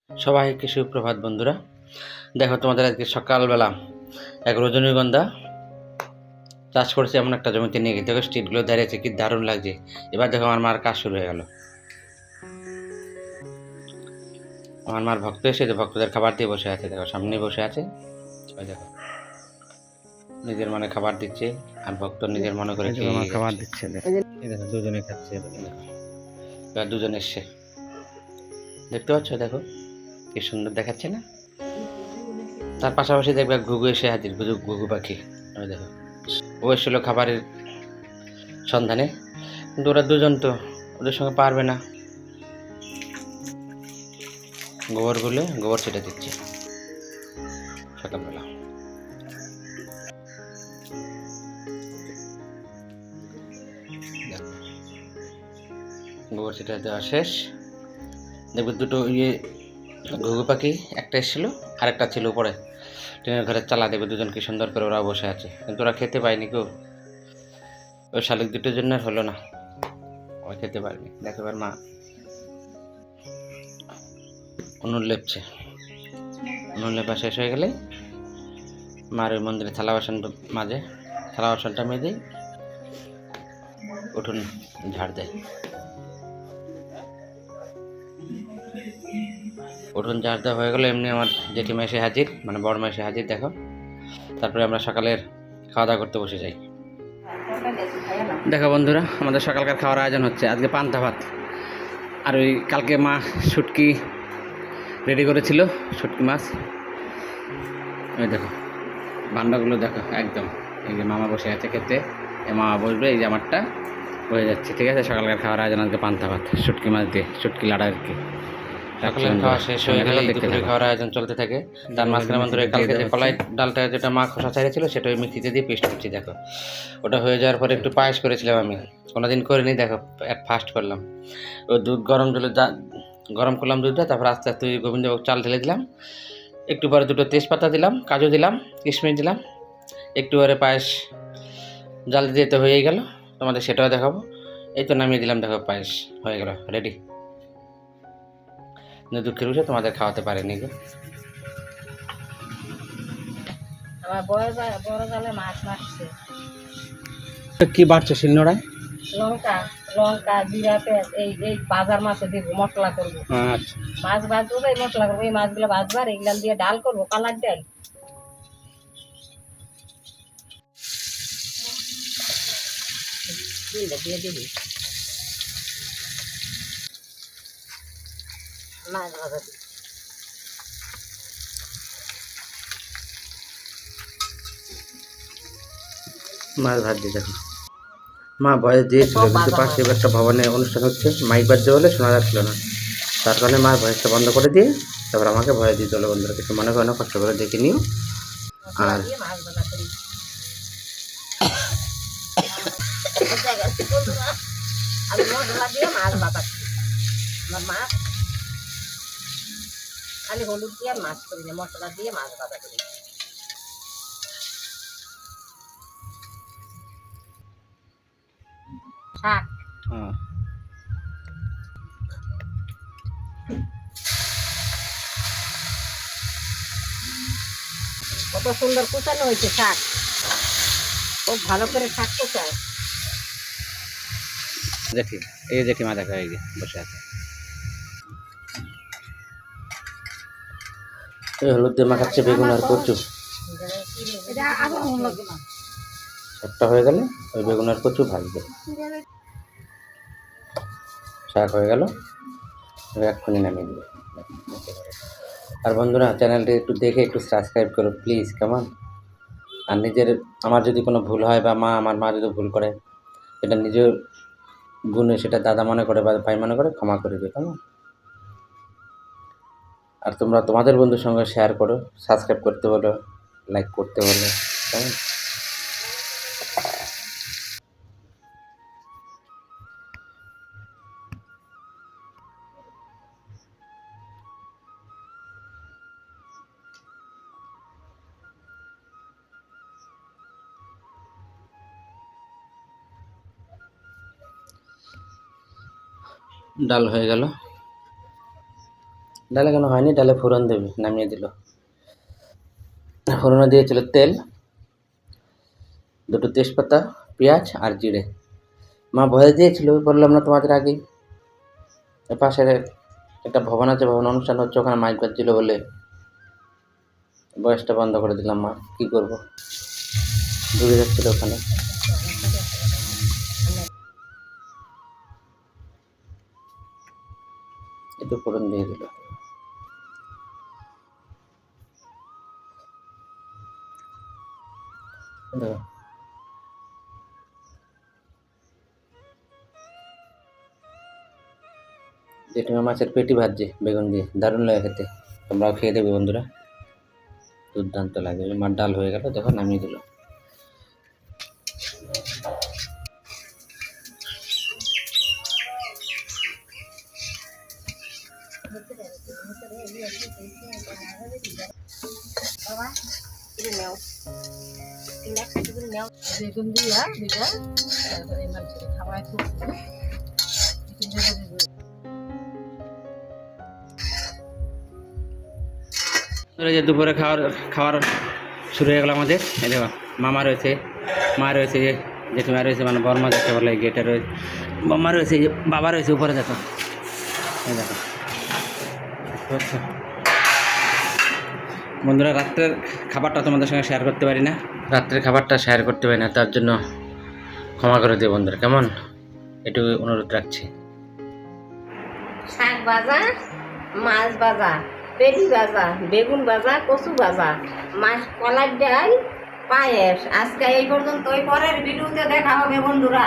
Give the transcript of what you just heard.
সবাইকে সুপ্রভাত বন্ধুরা। দেখো তোমাদের আজকে সকালবেলা এক রজনীগন্ধা চাষ করেছে এমন একটা জমিতে নিয়ে গিয়ে দেখো স্ট্রিটগুলো দাঁড়িয়েছে, কি দারুণ লাগছে। এবার দেখো আমার মার কাজ শুরু হয়ে গেল। আমার মার ভক্ত এসে ভক্তদের খাবার দিয়ে বসে আছে, দেখো সামনে বসে আছে। ওই দেখো নিজের মনে খাবার দিচ্ছে আর ভক্ত নিজের মনে করে খেয়ে খাবার দিচ্ছে। দেখো দুজনে খাচ্ছে। এবার দুজন এসছে, দেখতে পাচ্ছ? দেখো কি সুন্দর দেখাচ্ছে না? তার পাশাপাশি দেখবে ঘুঘু এসে হাজির, ঘুঘু পাখি। ওই দেখো ও এসেছিল খাবারের সন্ধানে, কিন্তু ওরা দুজন তো ওদের সঙ্গে পারবে না। গোবর ছেটে দিচ্ছে সকালবেলা। গোবর ছেটে দেওয়া শেষ। দেখবে দুটো ঘুঘু পাখি, একটা এসেছিলো আর একটা ছিল উপরে টিনের ঘরের চালা। দেখবে দুজন কি সুন্দর করে ওরা বসে আছে, কিন্তু ওরা খেতে পায়নি কেউ। ওই শালিক দুটোর জন্য আর হলো না, ওই খেতে পারেনি। দেখো এবার মা উনুন লেপছে। উনুন লেপা শেষ হয়ে গেলে মার ওই মন্দিরে থালা বাসন মাঝে, থালা বাসনটা মেজে উঠোন ঝাড় দেয়। উঠোন ঝাড় দেওয়া হয়ে গেলো। এমনি আমার জেঠিমা এসে হাজির, মানে বড় মা এসে হাজির। দেখো তারপরে আমরা সকালের খাওয়া দাওয়া করতে বসে যাই। দেখো বন্ধুরা, আমাদের সকালকার খাওয়ার আয়োজন হচ্ছে আজকে পান্তা ভাত। আর ওই কালকে মা শুটকি রেডি করেছিল, শুটকি মাছ। ওই দেখো ভান্ডাগুলো দেখো একদম। এই যে মামা বসে আছে খেতে, এই মামা বসবে, এই যে আমারটা হয়ে যাচ্ছে। ঠিক আছে, সকালকার খাওয়ার আয়োজন আজকে পান্তা ভাত শুটকি মাছ দিয়ে, শুটকি লাড়া আর কি। সকালের খাওয়া শেষ হয়ে গেলে দুপুরে খাওয়ার আয়োজন চলতে থাকে। তার মাঝখানে বন্ধুরা কালকে যে কলাই ডালটা যেটা মা খোসা ছাড়িয়েছিল সেটা ওই মিক্সিতে দিয়ে পেস্ট করছি। দেখো ওটা হয়ে যাওয়ার পরে একটু পায়েস করেছিলাম আমি, কোনোদিন করিনি। দেখো ফার্স্ট করলাম। ওই দুধ গরম জলে গরম করলাম দুধটা, তারপর আস্তে আস্তে গোবিন্দভোগ চাল ঢেলে দিলাম। একটু পরে দুটো তেজপাতা দিলাম, কাজু দিলাম, কিশমিশ দিলাম। একটু পরে পায়েস জাল দিয়ে তো হয়েই গেল, তোমাদের সেটাও দেখাবো। এই তো নামিয়ে দিলাম, দেখো পায়েস হয়ে গেল রেডি। দুঃখের বিষয় তোমাদের খাওয়াতে পারেনি গো। আমার বড় জালে মাছ মারছে। কি বাড়ছে শিলনোড়ায়? লঙ্কা লঙ্কা জিরা পেঁয়াজ এই এই বাজার মাছে দিব, মশলা করবো। আচ্ছা, মাছ ভাজবো, এই মশলা করবো, এই মাছগুলো ভাজবার এগুলা দিয়ে ডাল করবো, কালার ডাল। দিয়ে দিবি মাছ ভাজা দিবি। মাছ ভাত দিয়ে দেখো মা ভয়ে দিয়েছিল, কিন্তু পাশে একটা ভবনে অনুষ্ঠান হচ্ছে, মাইক বাজছে বলে শোনা যাচ্ছিল না। তার কারণে মার ভয়েসটা বন্ধ করে দিয়ে তারপর আমাকে ভয় দিয়ে চলো বন্ধুরা, কিছু মনে করো না, কষ্ট করে দেখে নিও। আর মাছ ভাজা করি। আমি মশলা দিয়ে মাছ ভাজা করি। আমার মাছ খালি হলুদ দিয়ে মাছ করি না, মশলা দিয়ে মাছ ভাজা করি। শাক কত সুন্দর কুচানো হয়েছে শাক, খুব ভালো করে শাক কুচায়। দেখি এই দেখি মা দেখা এই যে বসে আছে, এই হলুদ দিয়ে মাখাচ্ছে বেগুন আর কচু। শাকটা হয়ে গেলে ওই বেগুন আর কচু ভাজবে। শাক হয়ে গেল, এক্ষুনি নামিয়ে দেবে। আর বন্ধুরা চ্যানেলটি একটু দেখে একটু সাবস্ক্রাইব করো প্লিজ, কেমন? আর নিজের, আমার যদি কোনো ভুল হয় বা আমার মা যদি ভুল করে, সেটা নিজের গুণে, সেটা দাদা মনে করে বা ভাই মনে করে ক্ষমা করে দিও, কেমন? আর তোমরা তোমাদের বন্ধুর সঙ্গে শেয়ার করো, সাবস্ক্রাইব করতে বলো, লাইক করতে বলো, কেমন? ডাল হয়ে গেল, ডালে কেন হয়নি, ডালে ফোড়ন দেবে, নামিয়ে দিল। ফোড়নে দিয়েছিল তেল, দুটো তেজপাতা, পেঁয়াজ আর জিরে। মা ভয় দিয়েছিল, বললাম না তোমাদের আগেই। পাশের একটা ভবন আছে, ভবন অনুষ্ঠান হচ্ছে, ওখানে মাইক বাজছিল বলে বয়সটা বন্ধ করে দিলাম। মা কী করবো, ডুবে যাচ্ছিল ওখানে। একটু ফোড়ন দিয়ে দিল। দেখো, জেঠিমা মাছের পেটি ভাজছে বেগুন দিয়ে, দারুণ লাগে খেতে। তোমরাও খেয়ে দেবে বন্ধুরা, দুর্দান্ত লাগে। মার ডাল হয়ে গেল, দেখো নামিয়ে দিল। বাবা এটা নাও, বেগুন দিয়া দুইটা, তারপরে মানুষের খাওয়াই খুব যে দুপুরে খাওয়ার শুরু হয়ে গেল আমাদের। এই দেখো, মামা রয়েছে, মা রয়েছে, যে জেঠিমা রয়েছে, মানে বর্মা যাচ্ছে বলে, গেটে রয়েছে, মামা রয়েছে, যে বাবা রয়েছে উপরে। দেখো, এই দেখো আচ্ছা বন্ধুরা, রাত্রের খাবারটা তোমাদের সঙ্গে শেয়ার করতে পারি না, রাত্রের খাবারটা শেয়ার করতে পারি না, তার জন্য ক্ষমা করে দিও বন্ধুরা, কেমন? একটু অনুরোধ রাখছি। শাক ভাজা, মাছ ভাজা, পেটি ভাজা, বেগুন ভাজা, কচু ভাজা, মাছ, কলার ডাল, পায়েস। আজকে এই পর্যন্ত, পরের ভিডিওতে দেখা হবে বন্ধুরা।